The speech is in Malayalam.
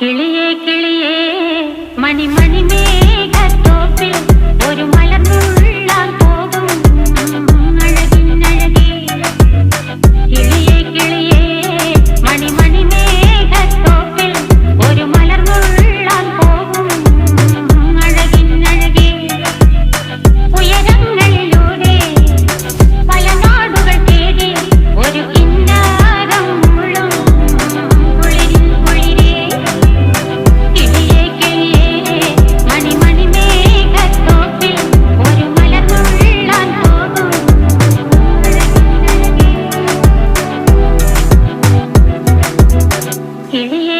കിളിയേ കിളിയേ മണിമണി മേഘത്തോപ്പിൽ ഒരു മലർന്നുള്ളാൻ പോകും അഴകിനഴകേ. കിളിയേ കിളിയേ മണിമണി മേഘത്തോപ്പിൽ ഒരു മലർന്നുള്ളാൻ പോകും അഴകിനഴകേ. ഉയരങ്ങളിലൂടെ പല നാടുകൾ തേടി ഒരു കിന്നാരം മുഴും കുളിരിൻ കുളിരേ. കിളിയേ കിളിയേ മണിമണി മേഘത്തോപ്പിൽ ഒരു മലർന്നുള്ളാൻ പോകും അഴകിനഴകേ. കിളിയേ